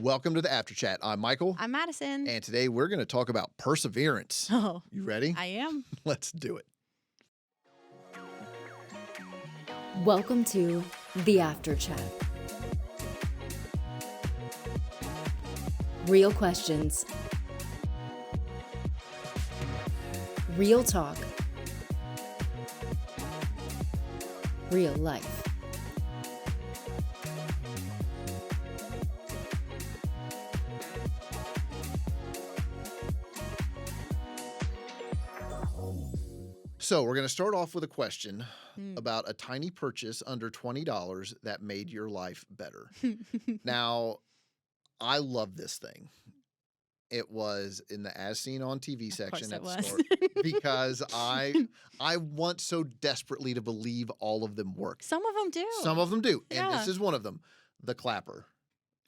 Welcome to the After Chat. I'm Michael. I'm Madison. And today we're going to talk about perseverance. Oh, You ready? I am. Let's do it. Welcome to the After Chat. Real questions. Real talk. Real life. So we're going to start off with a question about a tiny purchase under $20 that made your life better. Now, I love this thing. It was in the as seen on TV section at the store because I want so desperately to believe all of them work. Some of them do. Some of them do. Yeah. And this is one of them, the clapper.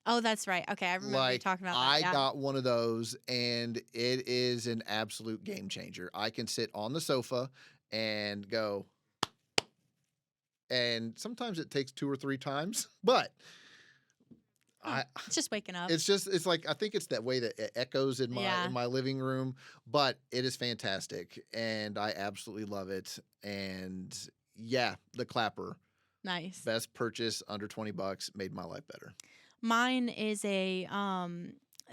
Oh, that's right. Okay, I remember you talking about that. I got one of those, and it is an absolute game changer. I can sit on the sofa and go, and sometimes it takes 2 or 3 times, but it's just waking up. It's like, I think it's that way that it echoes in my living room, but it is fantastic, and I absolutely love it. And yeah, the clapper. Nice. Best purchase under $20, made my life better. Mine is a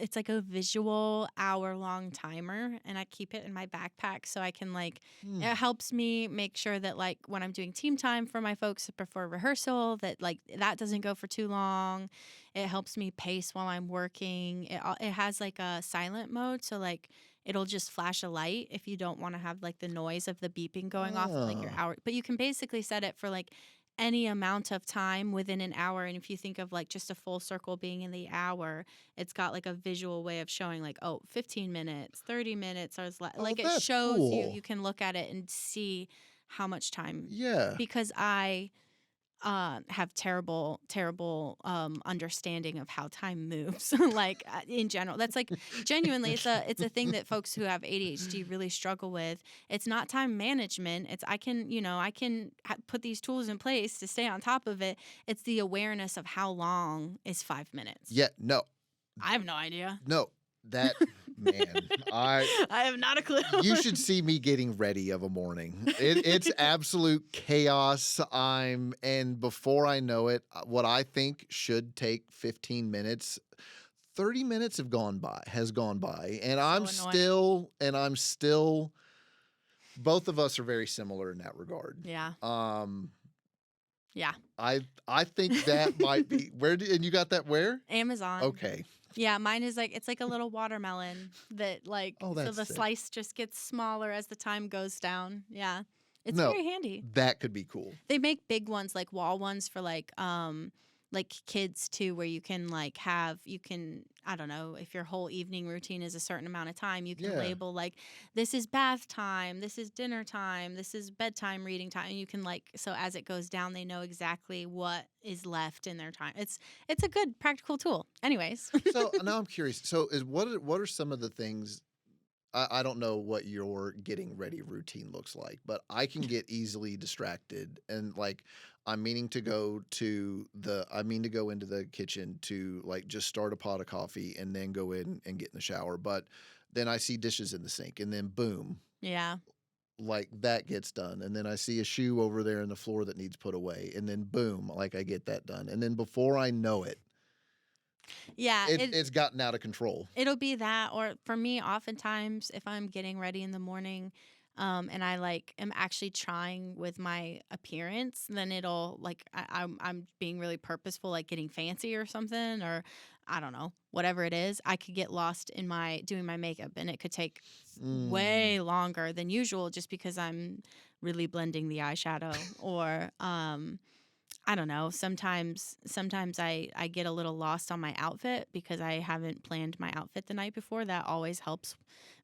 it's like a visual hour-long timer, and I keep it in my backpack so I can it helps me make sure that when I'm doing team time for my folks before rehearsal that that doesn't go for too long. It helps me pace while I'm working. It has a silent mode, so it'll just flash a light if you don't want to have the noise of the beeping going off your hour. But you can basically set it for any amount of time within an hour. And if you think of just a full circle being in the hour, it's got a visual way of showing 15 minutes, 30 minutes, or it shows cool. You can look at it and see how much time. Yeah. Because I have terrible understanding of how time moves in general. That's genuinely it's a thing that folks who have ADHD really struggle with. It's not time management. It's I can put these tools in place to stay on top of it. It's the awareness of how long is 5 minutes. Yeah, no. I have no idea. No. That man, I have not a clue. You should see me getting ready of a morning. It's absolute chaos. And before I know it, what I think should take 15 minutes, 30 minutes has gone by, and I'm still. Both of us are very similar in that regard. Yeah. Yeah. I think that might be and you got that where? Amazon. Okay. Yeah, mine is it's like a little watermelon that so the slice just gets smaller as the time goes down. Yeah. It's very handy. That could be cool. They make big ones wall ones for kids too, where you can I don't know, if your whole evening routine is a certain amount of time, you can label this is bath time, this is dinner time, this is bedtime reading time, and you can so as it goes down they know exactly what is left in their time. It's a good practical tool. Anyways. So now I'm curious. So what are some of the things? I don't know what your getting ready routine looks like, but I can get easily distracted, and I'm meaning to go into the kitchen to just start a pot of coffee and then go in and get in the shower. But then I see dishes in the sink, and then boom. Yeah. That gets done. And then I see a shoe over there on the floor that needs put away, and then boom, I get that done. And then before I know it, yeah, it's gotten out of control. It'll be that, or for me, oftentimes if I'm getting ready in the morning, and I am actually trying with my appearance, then it'll I'm being really purposeful, getting fancy or something, or I don't know, whatever it is. I could get lost in doing my makeup, and it could take way longer than usual just because I'm really blending the eyeshadow, or I don't know. Sometimes I get a little lost on my outfit because I haven't planned my outfit the night before. That always helps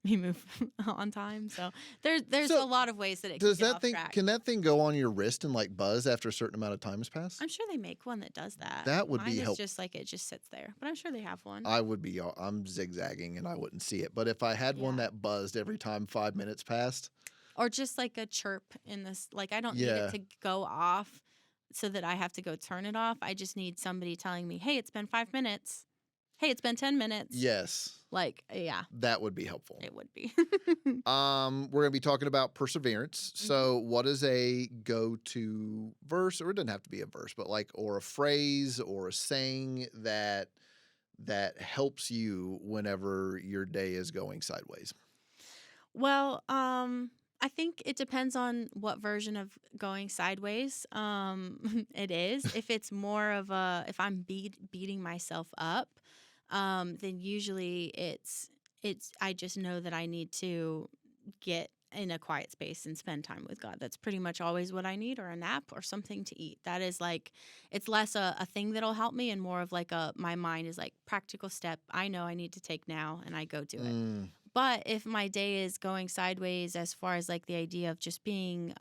me move on time. So there's a lot of ways that it can get off track. Can that thing go on your wrist and buzz after a certain amount of time has passed? I'm sure they make one that does that. That would be helpful. Just it just sits there, but I'm sure they have one. I'm zigzagging and I wouldn't see it, but if I had one that buzzed every time 5 minutes passed, or just a chirp in this, I don't need it to go off so that I have to go turn it off. I just need somebody telling me, hey, it's been 5 minutes. hey, it's been 10 minutes. Yes, Like, yeah, that would be helpful. it would be. We're going to be talking about perseverance. Mhm. So, what is a go-to verse, or it doesn't have to be a verse, but like, or a phrase or a saying that helps you whenever your day is going sideways? Well, I think it depends on what version of going sideways it is. If it's more of if I'm beating myself up, then usually I just know that I need to get in a quiet space and spend time with God. That's pretty much always what I need, or a nap or something to eat. That is like, it's less a thing that'll help me and more of like my mind is like practical step I know I need to take now, and I go do it. Mm, But if my day is going sideways as far as like the idea of just being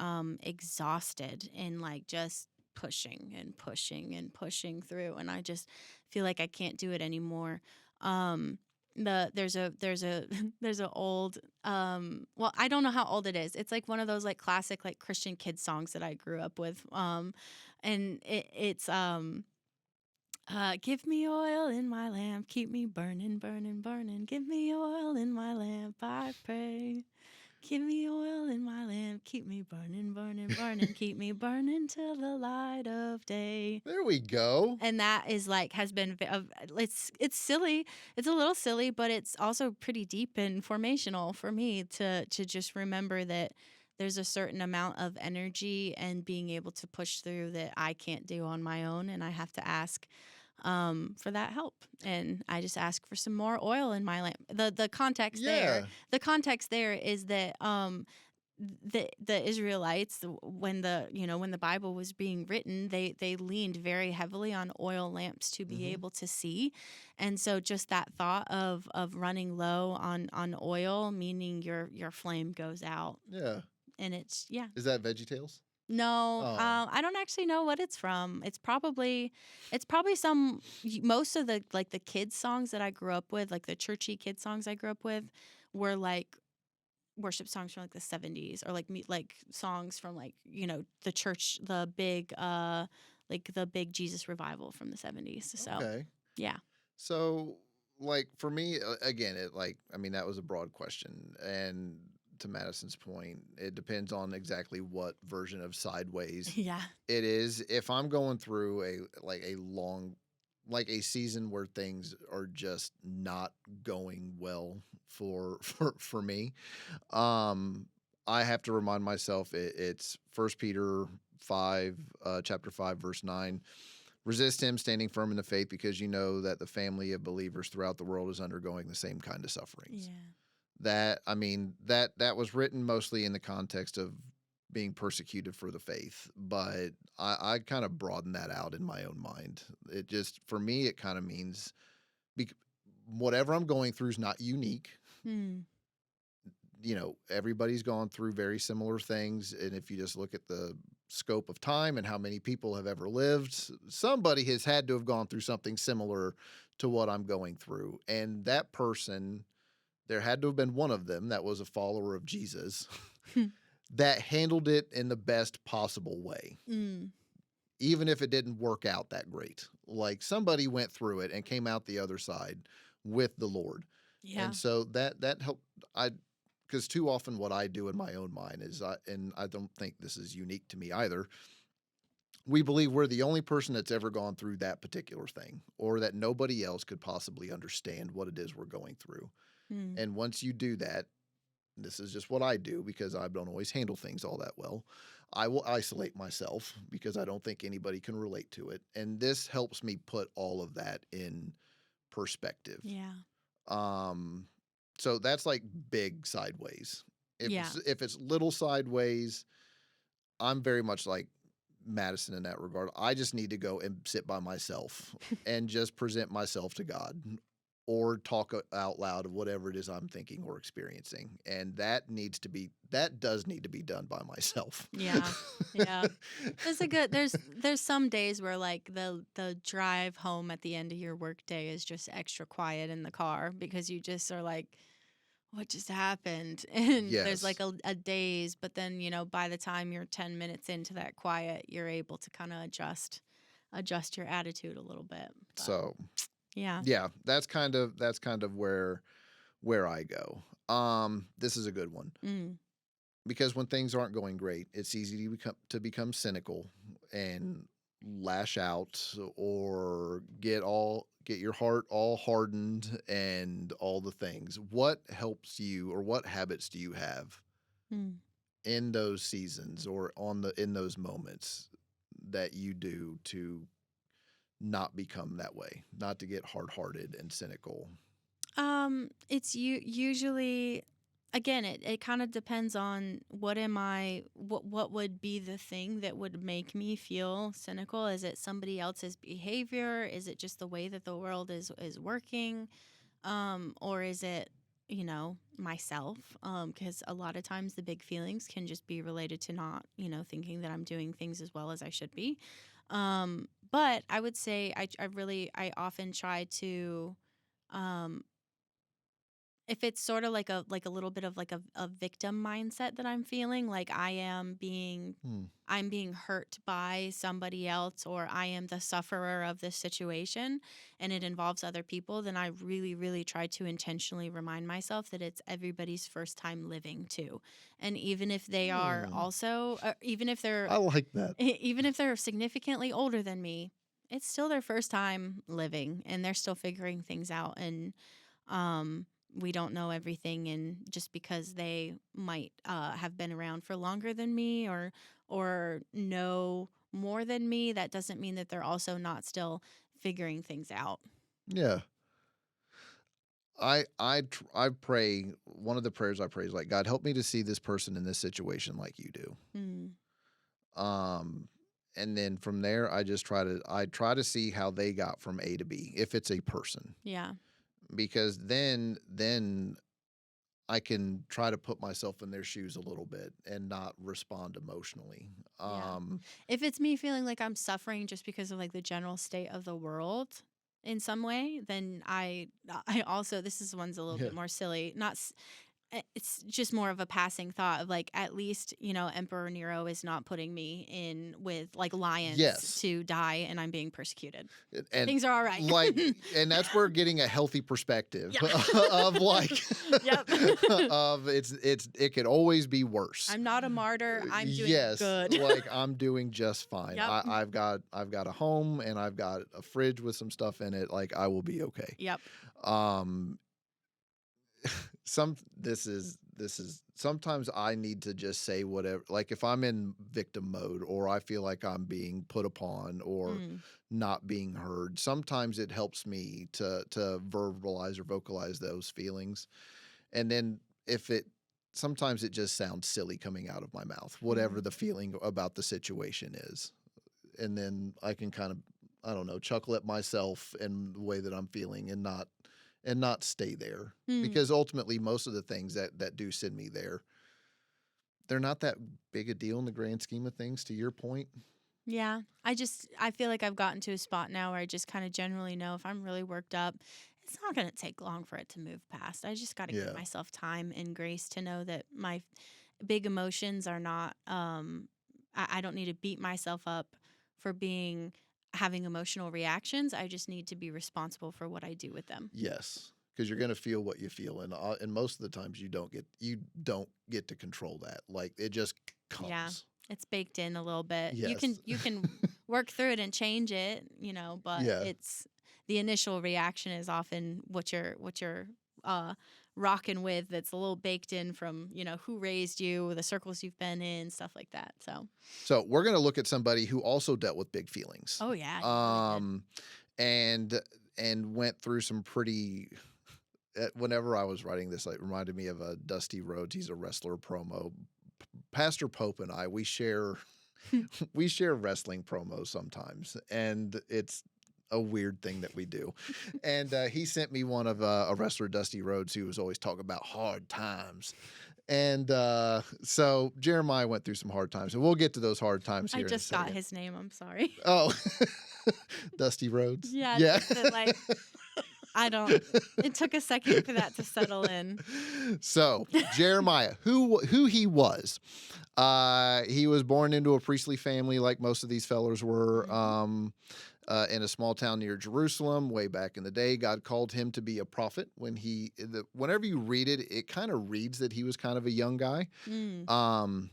exhausted and like just pushing and pushing and pushing through, and I just feel like I can't do it anymore. Um, there's a there's a old well, I don't know how old it is. It's like one of those like classic like Christian kids songs that I grew up with. And it's give me oil in my lamp, keep me burning, burning, burning. Give me oil in my lamp, I pray. Give me oil in my lamp, keep me burning, burning, burning. Keep me burning till the light of day. there we go. And that is like has been it's silly. It's a little silly, but it's also pretty deep and formational for me to just remember that there's a certain amount of energy and being able to push through that I can't do on my own, and I have to ask for that help. And I just ask for some more oil in my lamp. The context Yeah. there is that the Israelites, when the Bible was being written, they leaned very heavily on oil lamps to be Mhm. able to see. And so just that thought of running low on oil, meaning your flame goes out. Yeah. And it's yeah. Is that VeggieTales? No, Oh. I don't actually know what it's from. It's probably most of the like the kids songs that I grew up with, like the churchy kids songs I grew up with, were like worship songs from like the 70s, or like songs from like the church, the big Jesus revival from the 70s. So Okay. yeah. So, like for me, again, I mean, that was a broad question, and to Madison's point, it depends on exactly what version of sideways Yeah. it is. If I'm going through a long, like a season where things are just not going well for me, um, I have to remind myself it's First Peter 5, chapter 5, verse 9. Resist him, standing firm in the faith, because you know that the family of believers throughout the world is undergoing the same kind of sufferings. Yeah. That I mean that was written mostly in the context of being persecuted for the faith, but I kind of broaden that out in my own mind. It just for me it kind of means bec- whatever I'm going through is not unique. Hmm. Everybody's gone through very similar things. And if you just look at the scope of time and how many people have ever lived, somebody has had to have gone through something similar to what I'm going through. And that person, there had to have been one of them that was a follower of Jesus that handled it in the best possible way, Mm. even if it didn't work out that great. Like somebody went through it and came out the other side with the Lord. Yeah. And so that helped. Because too often what I do in my own mind is, and I don't think this is unique to me either, we believe we're the only person that's ever gone through that particular thing, or that nobody else could possibly understand what it is we're going through. Mm. And once you do that, this is just what I do because I don't always handle things all that well. I will isolate myself because I don't think anybody can relate to it. And this helps me put all of that in perspective. Yeah. Um, so that's like big sideways. If Yeah. it's little sideways, I'm very much like Madison in that regard. I just need to go and sit by myself and just present myself to God or talk out loud of whatever it is I'm thinking or experiencing. And that does need to be done by myself. Yeah. Yeah. There's some days where like the drive home at the end of your work day is just extra quiet in the car because you just are like, what just happened? And there's like Yes. a daze, but then, by the time you're 10 minutes into that quiet, you're able to kind of adjust your attitude a little bit. But So Yeah. Yeah, that's kind of where I go. This is a good one Mm. because when things aren't going great, it's easy to become cynical and lash out or get your heart all hardened and all the things. What helps you, or what habits do you have Mm. in those seasons or in those moments that you do to not become that way, not to get hard-hearted and cynical? It's usually, again, it kind of depends on what would be the thing that would make me feel cynical. Is it somebody else's behavior? Is it just the way that the world is working? Or is it, myself? Because a lot of times the big feelings can just be related to not, thinking that I'm doing things as well as I should be. But I would say I often try to, um, if it's sort of like a little bit of like a victim mindset that I'm feeling, like Hmm. I'm being hurt by somebody else, or I am the sufferer of this situation and it involves other people, then I really, really try to intentionally remind myself that it's everybody's first time living too. And even if they are Hmm. also, even if they're I like that. even if they're significantly older than me, it's still their first time living and they're still figuring things out. And um, we don't know everything, and just because they might have been around for longer than me, or know more than me, that doesn't mean that they're also not still figuring things out. Yeah. I pray, one of the prayers I pray is like, God, help me to see this person in this situation like you do. Mm, Um and then from there I try to see how they got from A to B if it's a person, yeah, because then I can try to put myself in their shoes a little bit and not respond emotionally. yeah. If it's me feeling like I'm suffering just because of like the general state of the world in some way, then I also, this is one's a little Yeah. bit more silly. It's just more of a passing thought of like, at least, Emperor Nero is not putting me in with like lions Yes. to die and I'm being persecuted. And Things are all right. like and that's where getting a healthy perspective Yeah. of like Yep. of it could always be worse. I'm not a martyr. I'm doing Yes, good. like I'm doing just fine. Yep. I've got a home and I've got a fridge with some stuff in it. Like I will be okay. Yep. Um this is sometimes I need to just say whatever, like if I'm in victim mode or I feel like I'm being put upon or Mm, not being heard, sometimes it helps me to verbalize or vocalize those feelings. And then if it sometimes it just sounds silly coming out of my mouth, whatever mm. the feeling about the situation is. And then I can kind of, I don't know, chuckle at myself and the way that I'm feeling and not stay there. Mm. Because ultimately most of the things that do send me there, they're not that big a deal in the grand scheme of things, to your point. Yeah. I feel like I've gotten to a spot now where I just kind of generally know if I'm really worked up, it's not going to take long for it to move past. I just got to give Yeah. myself time and grace to know that my big emotions are not, I don't need to beat myself up for having emotional reactions. I just need to be responsible for what I do with them. Yes, because you're gonna feel what you feel, and most of the times you don't get to control that. Like it just Yeah. comes. It's baked in a little bit. You Yes. can work through it and change it, but Yeah. it's the initial reaction is often what you're uh rocking with, that's a little baked in from, who raised you, the circles you've been in, stuff like that. So, So we're gonna look at somebody who also dealt with big feelings, oh yeah, he really did. and went through some pretty. Whenever I was writing this, it reminded me of a Dusty Rhodes. He's a wrestler promo. Pastor Pope and I, we share we share wrestling promos sometimes, and it's a weird thing that we do. And he sent me one of a wrestler, Dusty Rhodes, who was always talking about hard times. And so Jeremiah went through some hard times, and we'll get to those hard times I here in a just got second. his name. I'm sorry. Oh, Dusty Rhodes. Yeah, Yeah. just that, like, I don't. It took a second for that to settle in. So Jeremiah, who he was born into a priestly family, like most of these fellers were. In a small town near Jerusalem, way back in the day. God called him to be a prophet. Whenever you read it, it kind of reads that he was kind of a young guy. Mm.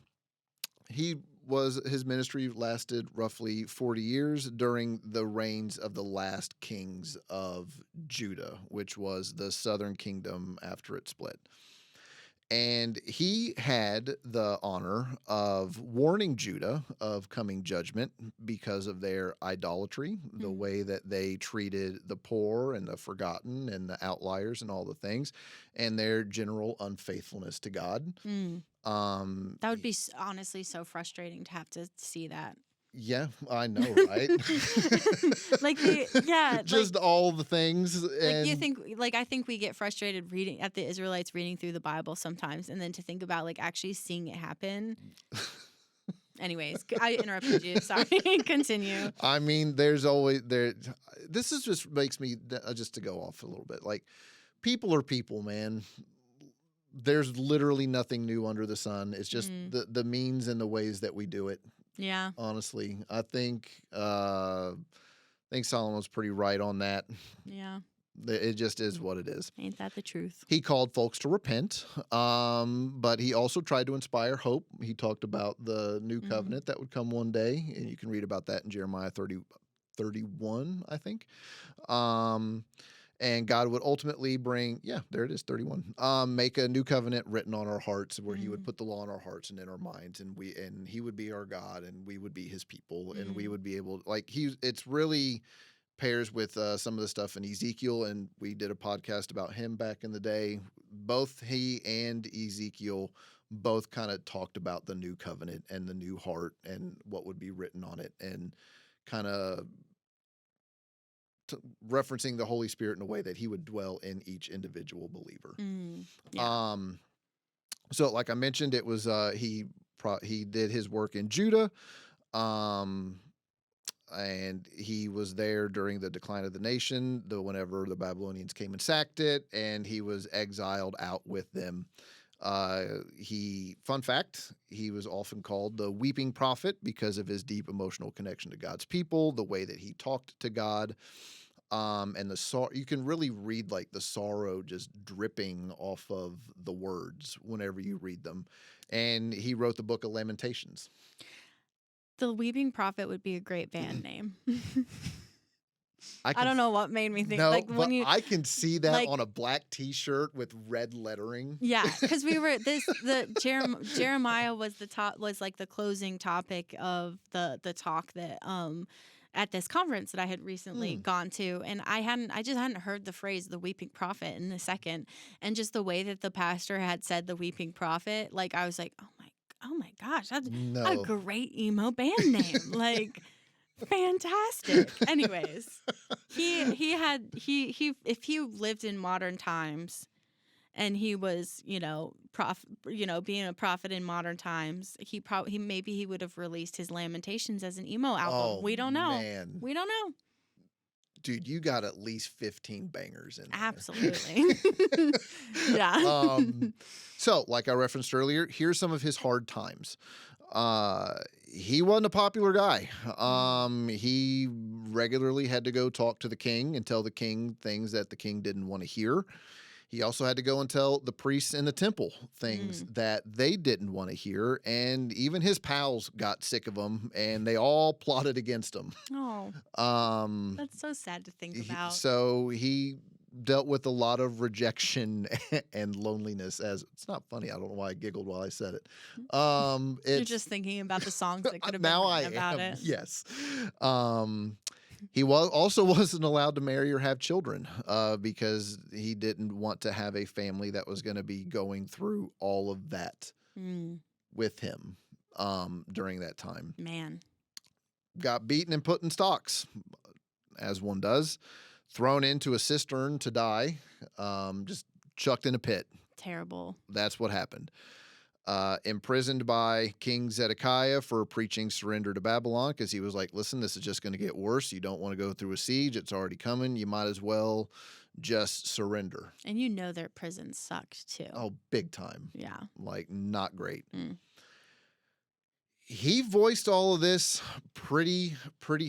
His ministry lasted roughly 40 years during the reigns of the last kings of Judah, which was the southern kingdom after it split. And he had the honor of warning Judah of coming judgment because of their idolatry, the way that they treated the poor and the forgotten and the outliers and all the things, and their general unfaithfulness to God. That would be honestly so frustrating to have to see that. Yeah, I know, right? Just all the things. I think we get frustrated reading at the Israelites reading through the Bible sometimes, and then to think about actually seeing it happen. Anyways, I interrupted you. Sorry. Continue. I mean, there's always there. This is just makes me just to go off a little bit. Like, people are people, man. There's literally nothing new under the sun. It's just the means and the ways that we do it. Yeah. Honestly, I think Solomon's pretty right on that. Yeah. It just is what it is. Ain't that the truth? He called folks to repent, but he also tried to inspire hope. He talked about the new covenant that would come one day, and you can read about that in Jeremiah 31, I think. And God would ultimately bring, there it is, 31. Make a new covenant written on our hearts, where He would put the law in our hearts and in our minds, and He would be our God, and we would be His people, and we would be able, it's really pairs with some of the stuff in Ezekiel, and we did a podcast about him back in the day. Both he and Ezekiel both kind of talked about the new covenant and the new heart and what would be written on it, and kind of referencing the Holy Spirit in a way that He would dwell in each individual believer. Yeah. So like I mentioned, it was he did his work in Judah, and he was there during the decline of the nation, whenever the Babylonians came and sacked it, and he was exiled out with them. Fun fact, he was often called the weeping prophet because of his deep emotional connection to God's people, the way that he talked to God. And you can really read the sorrow just dripping off of the words whenever you read them. And he wrote the book of Lamentations. The Weeping Prophet would be a great band name. I don't know what made me think. I can see that on a black T-shirt with red lettering. Yeah, because Jeremiah was the closing topic of the talk that at this conference that I had recently gone to, and I just hadn't heard the phrase "the weeping prophet" in a second, and just the way that the pastor had said "the weeping prophet," I was like, oh my gosh, that's a great emo band name, fantastic. Anyways, if he lived in modern times, and he was being a prophet in modern times, maybe he would have released his Lamentations as an emo album. We don't know. Man. We don't know. Dude, you got at least 15 bangers in there. Absolutely. Yeah. So, like I referenced earlier, here's some of his hard times. He wasn't a popular guy. He regularly had to go talk to the king and tell the king things that the king didn't want to hear. He also had to go and tell the priests in the temple things that they didn't want to hear. And even his pals got sick of him, and they all plotted against him. Oh, that's so sad to think about. So he dealt with a lot of rejection and loneliness. It's not funny. I don't know why I giggled while I said it. You're just thinking about the songs that could have been written about it. Yes. He wasn't allowed to marry or have children because he didn't want to have a family that was going to be going through all of that with him during that time. Man. Got beaten and put in stocks, as one does. Thrown into a cistern to die, just chucked in a pit. Terrible. That's what happened. Imprisoned by King Zedekiah for preaching surrender to Babylon, because he was like, listen, this is just going to get worse. You don't want to go through a siege. It's already coming. You might as well just surrender. And you know their prison sucked too. Oh, big time. Yeah. Like, not great. Mm. He voiced all of this pretty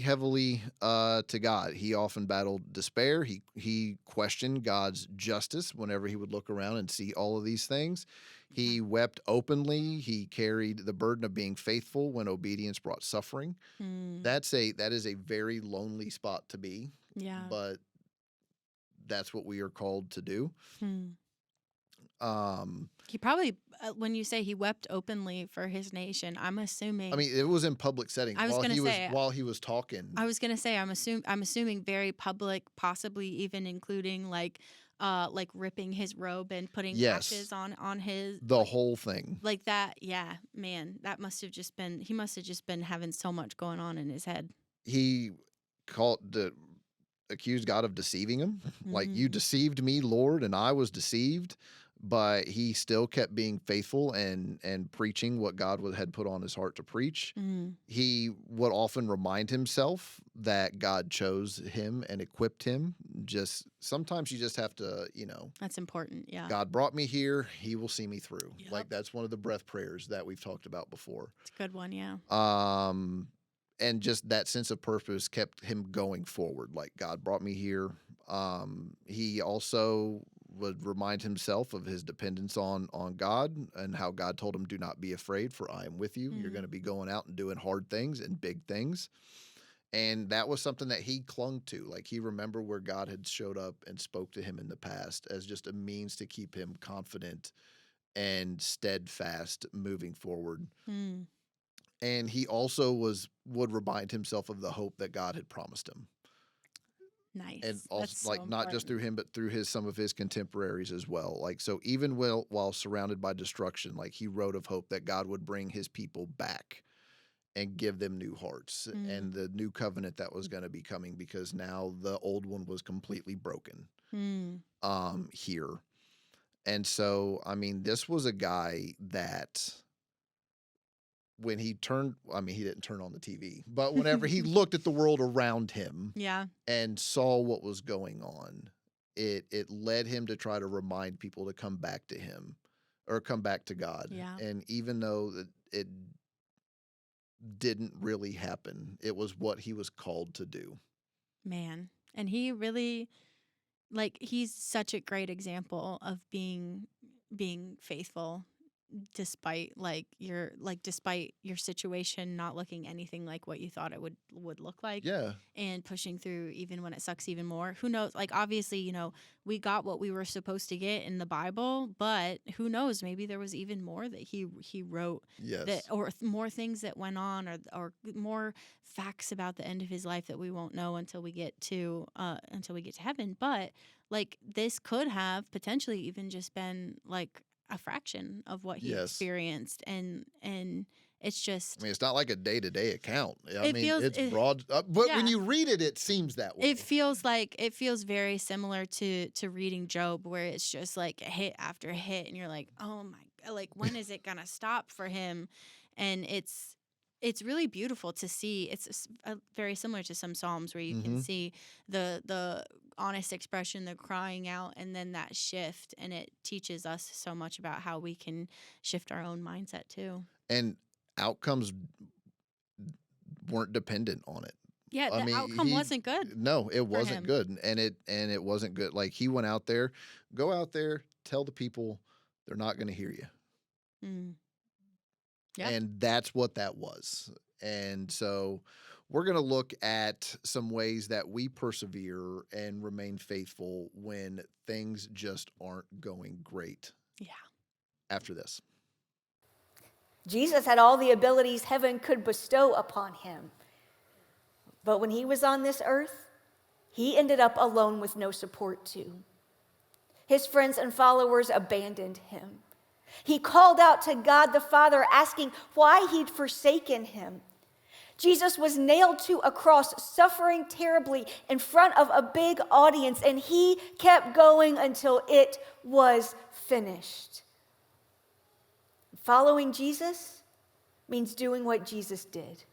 heavily to God. He often battled despair. He questioned God's justice whenever he would look around and see all of these things. He wept openly. He carried the burden of being faithful when obedience brought suffering. Mm. That is a very lonely spot to be, Yeah. but that's what we are called to do. Mm. Um, He probably, when you say he wept openly for his nation, I'm assuming. I mean, it was in public settings I was while gonna he was say- while he was talking. I was gonna say I'm assuming very public, possibly even including like ripping his robe and putting Yes. ashes on his The whole thing. like that. Yeah, man, that must have just been. He must have just been having so much going on in his head. He accused God of deceiving him. Like, Mhm. you deceived me, Lord, and I was deceived. But he still kept being faithful and preaching what God had put on his heart to preach. Mm. He would often remind himself that God chose him and equipped him. Just sometimes you just have to, That's important. Yeah, God brought me here. He will see me through. Yep. Like, that's one of the breath prayers that we've talked about before. it's a good one. Yeah. And just that sense of purpose kept him going forward. Like, God brought me here. He also would remind himself of his dependence on God and how God told him, do not be afraid, for I am with you. You're Mhm. going to be going out and doing hard things and big things. And that was something that he clung to. Like, he remembered where God had showed up and spoke to him in the past as just a means to keep him confident and steadfast moving forward. Mm. And he also would remind himself of the hope that God had promised him. Nice. And That's also, so like, not just important. through him, but through some of his contemporaries as well. Like, so even while surrounded by destruction, like, he wrote of hope that God would bring his people back and give them new hearts and the new covenant that was going to be coming, because now the old one was completely broken here. And so, I mean, this was a guy that when he turned, I mean, he didn't turn on the TV, but whenever he looked at the world around him Yeah. and saw what was going on, it led him to try to remind people to come back to him or come back to God. Yeah. And even though it didn't really happen, it was what he was called to do. Man. And he really, like, he's such a great example of being faithful despite despite your situation not looking anything like what you thought it would look like. Yeah. And pushing through even when it sucks even more. Who knows? Like, obviously, we got what we were supposed to get in the Bible, but who knows? Maybe there was even more that he wrote, Yes. that or more things that went on, or more facts about the end of his life that we won't know until we get to heaven. But like, this could have potentially even just been like a fraction of what he Yes. experienced, and it's just, I mean, it's not like a day-to-day account. I It mean, feels- it's it- broad, but yeah. when you read it, it seems that way. it feels very similar to reading Job, where it's just like hit after hit, and you're like, oh my, like, when is it gonna stop for him? And it's really beautiful to see. It's very similar to some Psalms where you can Mhm. see the honest expression, the crying out, and then that shift, and it teaches us so much about how we can shift our own mindset too. And outcomes weren't dependent on it. Yeah, I the mean, outcome he- wasn't good. No, it him. wasn't good, and it wasn't good. Like, he went out there, go out there, tell the people they're not going to hear you, Mm. Yep. and that's what that was. And so, we're going to look at some ways that we persevere and remain faithful when things just aren't going great. Yeah. After this. Jesus had all the abilities heaven could bestow upon him. But when he was on this earth, he ended up alone with no support too. His friends and followers abandoned him. He called out to God the Father, asking why he'd forsaken him. Jesus was nailed to a cross, suffering terribly in front of a big audience, and he kept going until it was finished. Following Jesus means doing what Jesus did.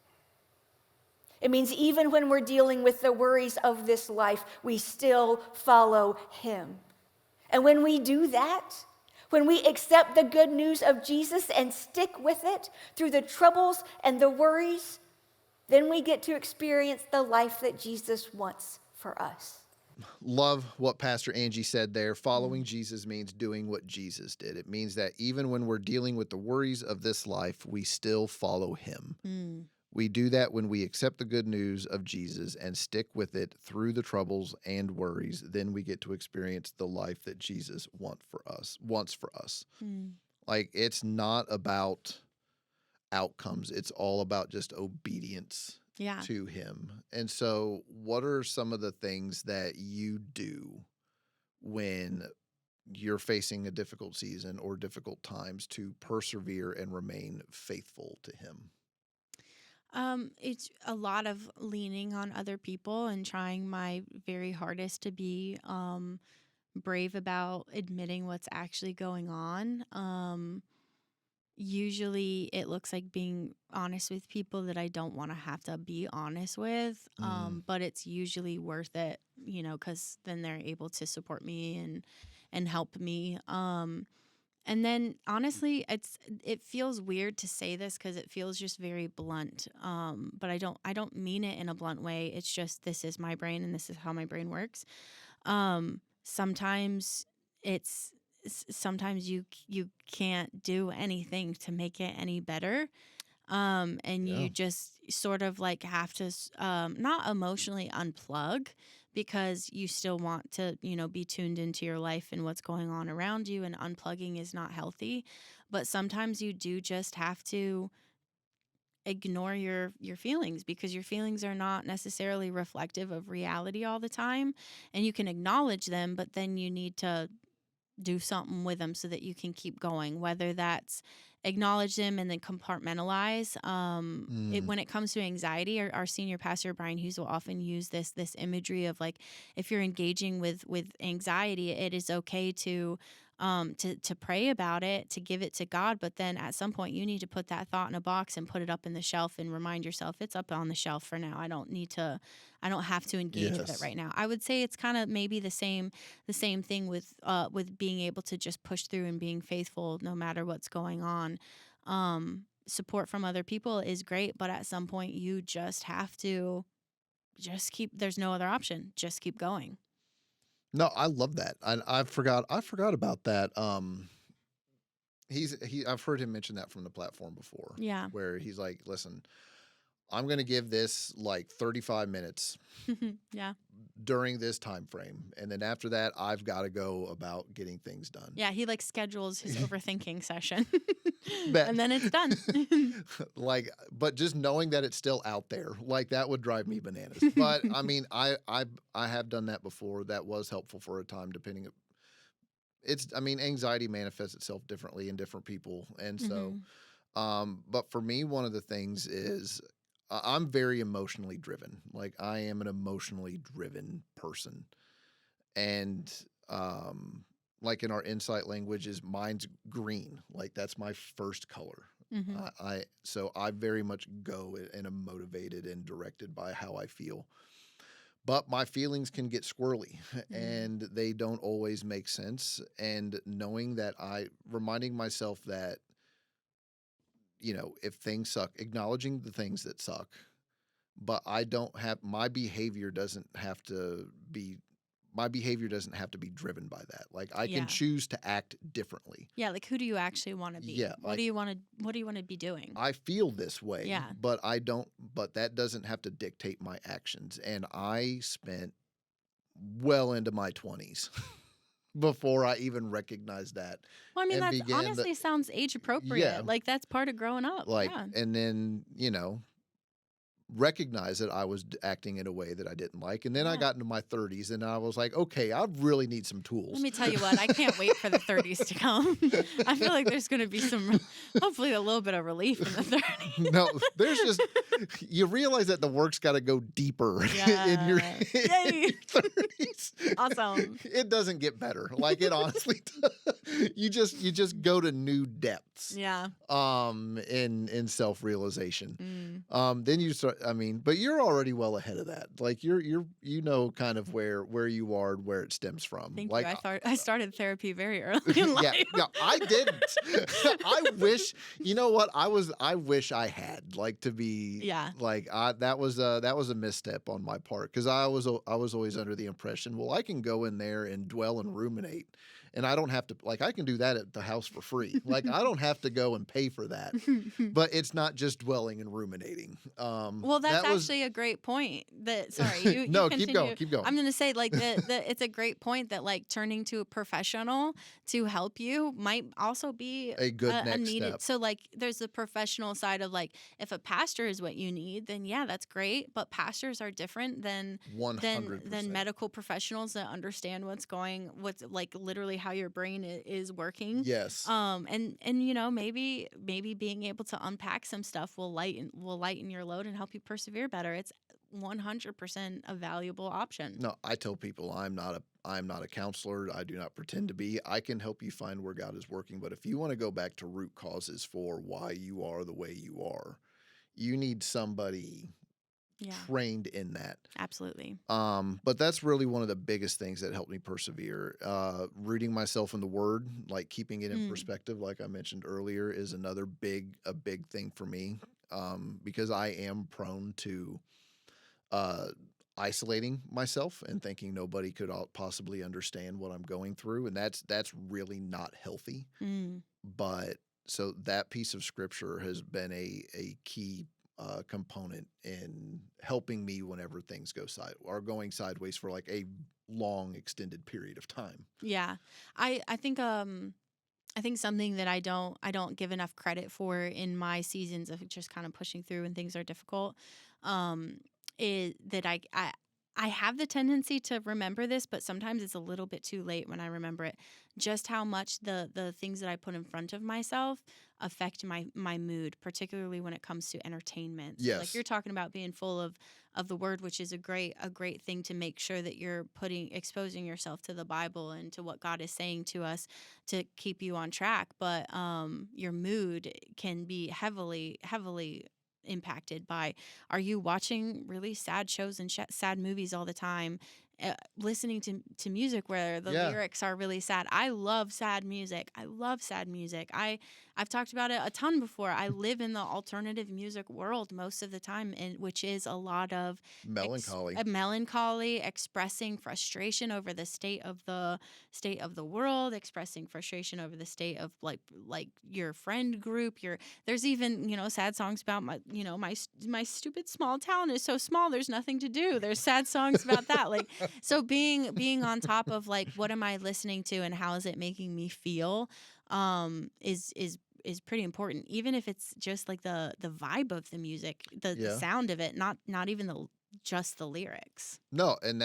It means even when we're dealing with the worries of this life, we still follow him. And when we do that, when we accept the good news of Jesus and stick with it through the troubles and the worries, then we get to experience the life that Jesus wants for us. Love what Pastor Angie said there. Following Jesus means doing what Jesus did. It means that even when we're dealing with the worries of this life, we still follow him. We do that when we accept the good news of Jesus and stick with it through the troubles and worries. Then we get to experience the life that Jesus wants for us. Like, it's not about outcomes. It's all about just obedience to him. And so what are some of the things that you do when you're facing a difficult season or difficult times to persevere and remain faithful to him? It's a lot of leaning on other people and trying my very hardest to be brave about admitting what's actually going on. Usually it looks like being honest with people that I don't want to have to be honest with, but it's usually worth it, because then they're able to support me and help me. And then honestly, it feels weird to say this because it feels just very blunt. But I don't mean it in a blunt way. It's just, this is my brain and this is how my brain works. Sometimes sometimes you can't do anything to make it any better. And you just sort of like have to not emotionally unplug, because you still want to, be tuned into your life and what's going on around you, and unplugging is not healthy. But sometimes you do just have to ignore your feelings, because your feelings are not necessarily reflective of reality all the time, and you can acknowledge them, but then you need to do something with them so that you can keep going, whether that's acknowledge them and then compartmentalize. When it comes to anxiety, our senior pastor, Brian Hughes, will often use this imagery of, like, if you're engaging with anxiety, it is okay to pray about it, to give it to God. But then at some point you need to put that thought in a box and put it up in the shelf and remind yourself it's up on the shelf for now. I don't have to engage with it right now. I would say it's kind of maybe the same thing with being able to just push through and being faithful no matter what's going on. Support from other people is great, but at some point you just have to there's no other option. Just keep going. No, I love that. I forgot about that. I've heard him mention that from the platform before. Yeah. Where he's like, listen, I'm going to give this like 35 minutes Yeah. during this time frame. And then after that, I've got to go about getting things done. Yeah, he like schedules his overthinking session. That- and then it's done. But just knowing that it's still out there, like, that would drive me bananas. But I mean, I have done that before. That was helpful for a time, anxiety manifests itself differently in different people. And so, but for me, one of the things is I'm very emotionally driven. Like, I am an emotionally driven person. And, like in our insight language mine's green. Like, that's my first color. So I very much go and am motivated and directed by how I feel. But my feelings can get squirrely and they don't always make sense. And knowing that, reminding myself that, if things suck, acknowledging the things that suck, but my behavior doesn't have to be driven by that. Like, I can choose to act differently. Yeah, like, who do you actually want to be? Yeah, what do you want to be doing? I feel this way. Yeah. But that doesn't have to dictate my actions. And I spent well into my 20s before I even recognized that. Well, I mean, that honestly sounds age appropriate. Yeah. Like, that's part of growing up. Like, yeah. and then, recognize that I was acting in a way that I didn't like. And then I got into my 30s and I was like, okay, I really need some tools. Let me tell you what, I can't wait for the 30s to come. I feel like there's going to be hopefully a little bit of relief in the 30s. No, you realize that the work's got to go deeper in your 30s. Awesome. It doesn't get better. Like, it honestly does. you just go to new depths. Yeah. In self-realization. Then you start, but you're already well ahead of that. Like you know kind of where you are and where it stems from. Thank Like you. I started therapy very early in life. yeah, I didn't. I wish, you know what? I wish I had, like, to be Yeah. like that was a misstep on my part, because I was always under the impression, well, I can go in there and dwell and ruminate, and I don't have to, like, I can do that at the house for free. Like, I don't have to go and pay for that. But it's not just dwelling and ruminating. Well, that's actually a great point. Sorry, you no, continue. keep going. I'm going to say, like, it's a great point that, like, turning to a professional to help you might also be A good next needed. step. So, like, there's the professional side of, like, if a pastor is what you need, then yeah, that's great. But pastors are different than 100%. medical professionals that understand what's like literally how your brain is working. Yes. And you know, maybe being able to unpack some stuff will lighten your load and help you persevere better. It's 100% a valuable option. No, I tell people I'm not a counselor. I do not pretend to be. I can help you find where God is working, but if you want to go back to root causes for why you are the way you are, you need somebody trained in that. Absolutely. But that's really one of the biggest things that helped me persevere. Rooting myself in the Word, like keeping it in perspective, like I mentioned earlier, is another big thing for me. Because I am prone to isolating myself and thinking nobody could possibly understand what I'm going through, and that's really not healthy. But so that piece of scripture has been a key component in helping me whenever things are going sideways for like a long extended period of time. Yeah. I think something that I don't give enough credit for in my seasons of just kind of pushing through when things are difficult, is that I have the tendency to remember this, but sometimes it's a little bit too late when I remember it. Just how much the things that I put in front of myself affect my mood, particularly when it comes to entertainment. So, Yes. like you're talking about being full of the Word, which is a great thing to make sure that you're exposing yourself to the Bible and to what God is saying to us to keep you on track. But your mood can be heavily impacted by, are you watching really sad shows and sad movies all the time, listening to music where the lyrics are really sad? I love sad music. I've talked about it a ton before. I live in the alternative music world most of the time, and which is a lot of melancholy, expressing frustration over the state of the world, expressing frustration over the state of like your friend group. There's even sad songs about my stupid small town is so small, there's nothing to do. There's sad songs about that. Like, so being on top of like, what am I listening to and how is it making me feel, is pretty important, even if it's just like the vibe of the music, the sound of it, not even just the lyrics. No, and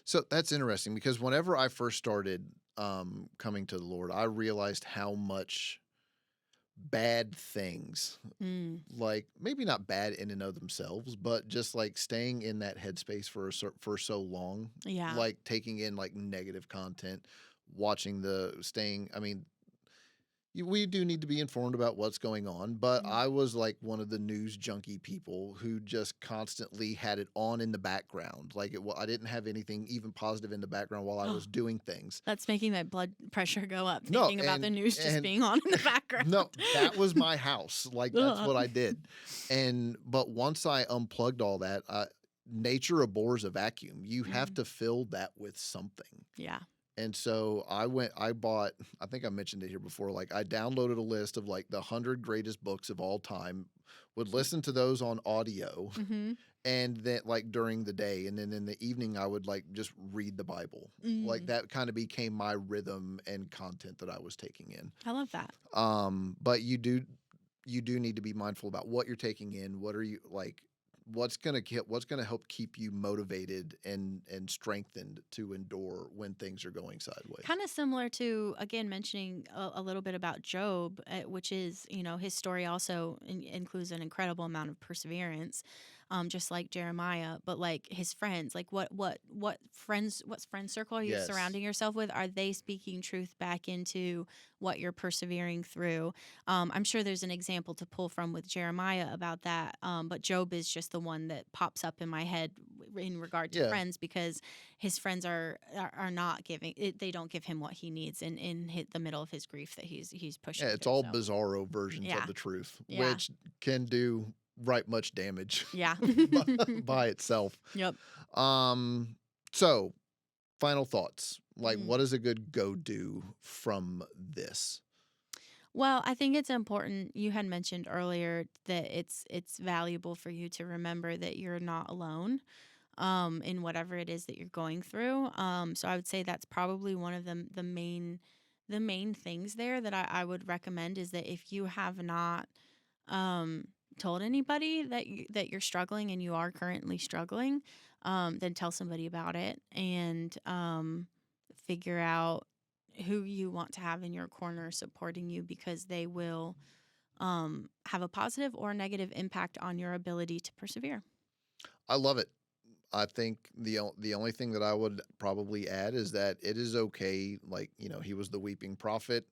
so that's interesting, because whenever I first started coming to the Lord, I realized how much bad things, like maybe not bad in and of themselves, but just like staying in that headspace for so long, like taking in like negative content, we do need to be informed about what's going on, but I was like one of the news junkie people who just constantly had it on in the background. Like I didn't have anything even positive in the background while I was doing things. That's making my blood pressure go up, thinking about the news just being on in the background. No, that was my house. Like, that's what I did. But once I unplugged all that, nature abhors a vacuum. You have to fill that with something. Yeah. And so I bought, I think I mentioned it here before, like I downloaded a list of like the 100 greatest books of all time, would listen to those on audio, and then like during the day, and then in the evening I would like just read the Bible. Like that kind of became my rhythm and content that I was taking in. I love that. But you do need to be mindful about what you're taking in. What are you like? What's gonna help keep you motivated and strengthened to endure when things are going sideways? Kind of similar to, again, mentioning a little bit about Job, which is, his story also includes an incredible amount of perseverance. just like Jeremiah, but like his friends, like what friend circle are you Yes. surrounding yourself with? Are they speaking truth back into what you're persevering through? I'm sure there's an example to pull from with Jeremiah about that, but Job is just the one that pops up in my head in regard to Yeah. friends, because his friends are not giving it, they don't give him what he needs in the middle of his grief that he's pushing. Yeah, it's through, all so. bizarro versions Yeah. of the truth, Yeah. which can do right much damage Yeah. by itself. Yep. So final thoughts. Like, Mm. what is a good go do from this? Well, I think it's important. You had mentioned earlier that it's valuable for you to remember that you're not alone in whatever it is that you're going through. So I would say that's probably one of the main things there that I would recommend, is that if you have not told anybody that you're struggling and you are currently struggling, then tell somebody about it, and figure out who you want to have in your corner supporting you, because they will have a positive or negative impact on your ability to persevere. I love it. I think the only thing that I would probably add is that it is okay. Like, he was the weeping prophet.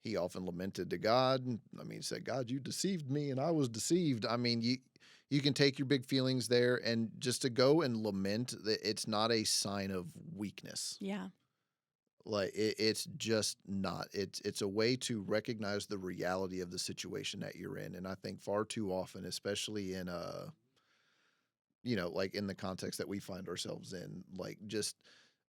He often lamented to God. I mean, he said, God, you deceived me and I was deceived. I mean, you can take your big feelings there, and just to go and lament, it's not a sign of weakness. Yeah. Like, it's just not. It's a way to recognize the reality of the situation that you're in. And I think far too often, especially in like in the context that we find ourselves in, like just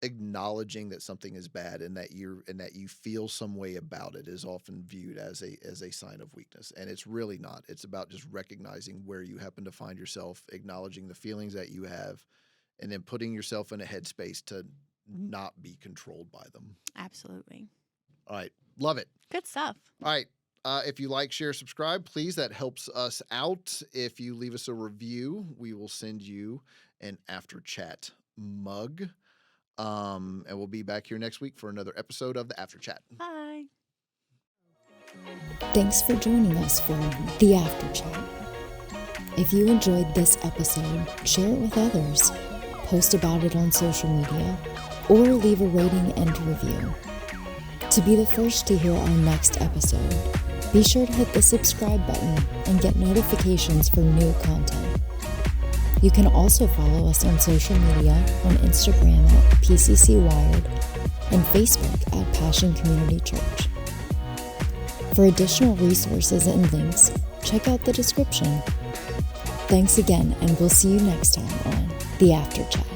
acknowledging that something is bad and that you feel some way about it is often viewed as a sign of weakness, and it's really not. It's about just recognizing where you happen to find yourself, acknowledging the feelings that you have, and then putting yourself in a headspace to not be controlled by them. Absolutely. All right, love it. Good stuff. All right. If you like, share, subscribe, please. That helps us out. If you leave us a review, we will send you an After Chat mug. And we'll be back here next week for another episode of the After Chat. Bye. Thanks for joining us for the After Chat. If you enjoyed this episode, share it with others, post about it on social media, or leave a rating and review. To be the first to hear our next episode, be sure to hit the subscribe button and get notifications for new content. You can also follow us on social media on Instagram at PCC Wired and Facebook at Passion Community Church. For additional resources and links, check out the description. Thanks again, and we'll see you next time on The After Chat.